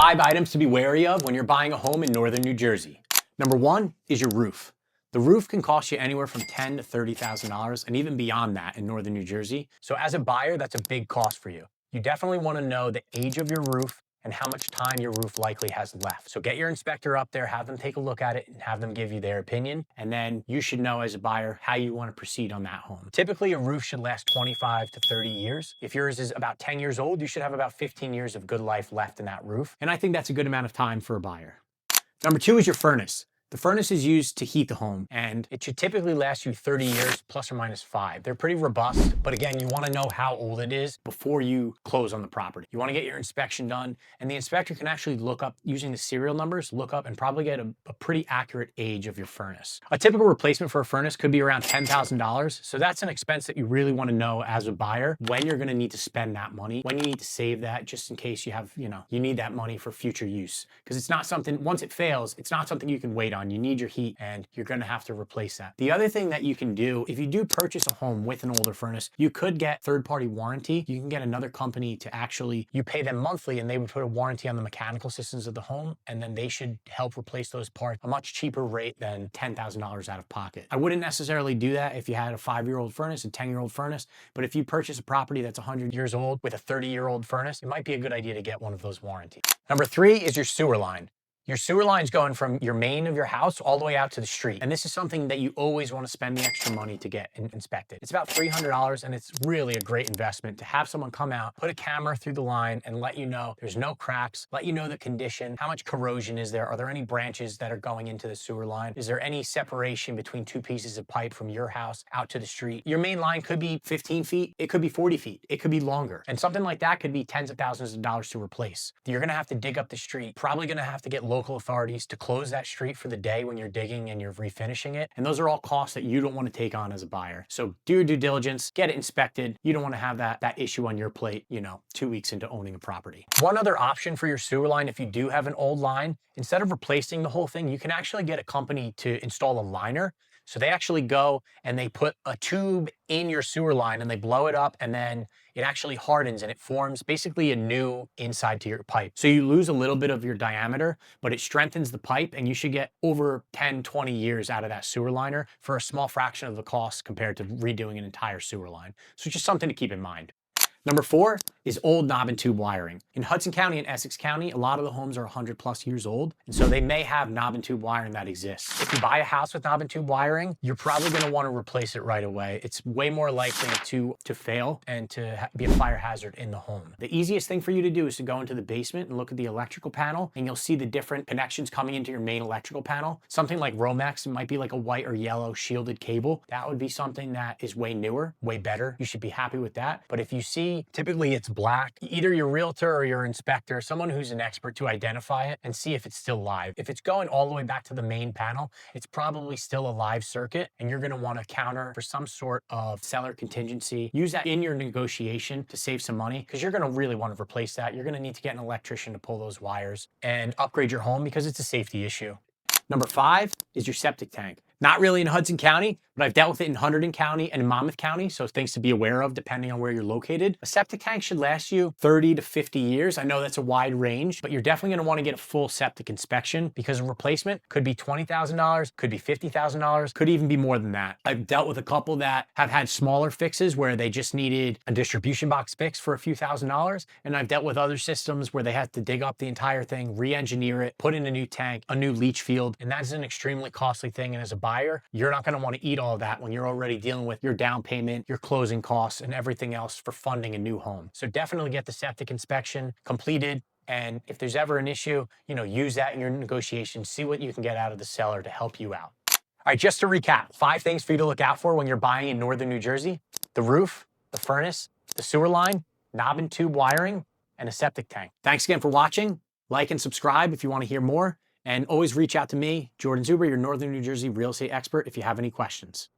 5 items to be wary of when you're buying a home in northern New Jersey. Number 1 is your roof. The roof can cost you anywhere from $10,000 to $30,000 and even beyond that in northern New Jersey. So as a buyer, that's a big cost for you. You definitely want to know the age of your roof and how much time your roof likely has left. So get your inspector up there, have them take a look at it and have them give you their opinion. And then you should know as a buyer how you want to proceed on that home. Typically a roof should last 25 to 30 years. If yours is about 10 years old, you should have about 15 years of good life left in that roof. And I think that's a good amount of time for a buyer. Number 2 is your furnace. The furnace is used to heat the home and it should typically last you 30 years plus or minus 5. They're pretty robust, but again, you want to know how old it is before you close on the property. You want to get your inspection done and the inspector can actually look up using the serial numbers, look up and probably get a pretty accurate age of your furnace. A typical replacement for a furnace could be around $10,000. So that's an expense that you really want to know as a buyer when you're going to need to spend that money, when you need to save that just in case you have, you need that money for future use. Because it's not something, once it fails, it's not something you can wait on. You need your heat and you're going to have to replace that. The other thing that you can do, if you do purchase a home with an older furnace, you could get third-party warranty. You can get another company to actually, you pay them monthly and they would put a warranty on the mechanical systems of the home and then they should help replace those parts a much cheaper rate than $10,000 out of pocket. I wouldn't necessarily do that if you had a 5-year-old furnace, a 10-year-old furnace, but if you purchase a property that's 100 years old with a 30-year-old furnace, it might be a good idea to get one of those warranties. Number 3 is your sewer line. Your sewer line's going from your main of your house all the way out to the street. And this is something that you always want to spend the extra money to get inspected. It's about $300 and it's really a great investment to have someone come out, put a camera through the line and let you know there's no cracks, let you know the condition, how much corrosion is there, are there any branches that are going into the sewer line, is there any separation between 2 pieces of pipe from your house out to the street. Your main line could be 15 feet, it could be 40 feet, it could be longer. And something like that could be tens of thousands of dollars to replace. You're gonna have to dig up the street, probably gonna have to get local authorities to close that street for the day when you're digging and you're refinishing it. And those are all costs that you don't want to take on as a buyer. So do your due diligence, get it inspected. You don't want to have that issue on your plate, 2 weeks into owning a property. One other option for your sewer line, if you do have an old line, instead of replacing the whole thing, you can actually get a company to install a liner. So they actually go and they put a tube in your sewer line and they blow it up and then it actually hardens and it forms basically a new inside to your pipe. So you lose a little bit of your diameter, but it strengthens the pipe and you should get over 10, 20 years out of that sewer liner for a small fraction of the cost compared to redoing an entire sewer line. So just something to keep in mind. Number 4 is old knob and tube wiring. In Hudson County and Essex County, a lot of the homes are 100+ years old, and so they may have knob and tube wiring that exists. If you buy a house with knob and tube wiring, you're probably going to want to replace it right away. It's way more likely to fail and to be a fire hazard in the home. The easiest thing for you to do is to go into the basement and look at the electrical panel, and you'll see the different connections coming into your main electrical panel. Something like Romex, it might be like a white or yellow shielded cable. That would be something that is way newer, way better. You should be happy with that. But if you see, typically it's black, either your realtor or your inspector, someone who's an expert to identify it and see if it's still live. If it's going all the way back to the main panel, it's probably still a live circuit and you're going to want to counter for some sort of seller contingency. Use that in your negotiation to save some money because you're going to really want to replace that. You're going to need to get an electrician to pull those wires and upgrade your home because it's a safety issue. Number 5 is your septic tank. Not really in Hudson County, but I've dealt with it in Hunterdon County and in Monmouth County, so things to be aware of depending on where you're located. A septic tank should last you 30 to 50 years. I know that's a wide range, but you're definitely going to want to get a full septic inspection because a replacement could be $20,000, could be $50,000, could even be more than that. I've dealt with a couple that have had smaller fixes where they just needed a distribution box fix for a few $1,000s, and I've dealt with other systems where they had to dig up the entire thing, re-engineer it, put in a new tank, a new leach field, and that's an extremely costly thing. And as a buyer, you're not going to want to eat all of that when you're already dealing with your down payment, your closing costs, and everything else for funding a new home. So definitely get the septic inspection completed. And if there's ever an issue, use that in your negotiations, see what you can get out of the seller to help you out. All right, just to recap, 5 things for you to look out for when you're buying in northern New Jersey: the roof, the furnace, the sewer line, knob and tube wiring, and a septic tank. Thanks again for watching. Like and subscribe if you want to hear more. And always reach out to me, Jordan Zuber, your Northern New Jersey real estate expert, if you have any questions.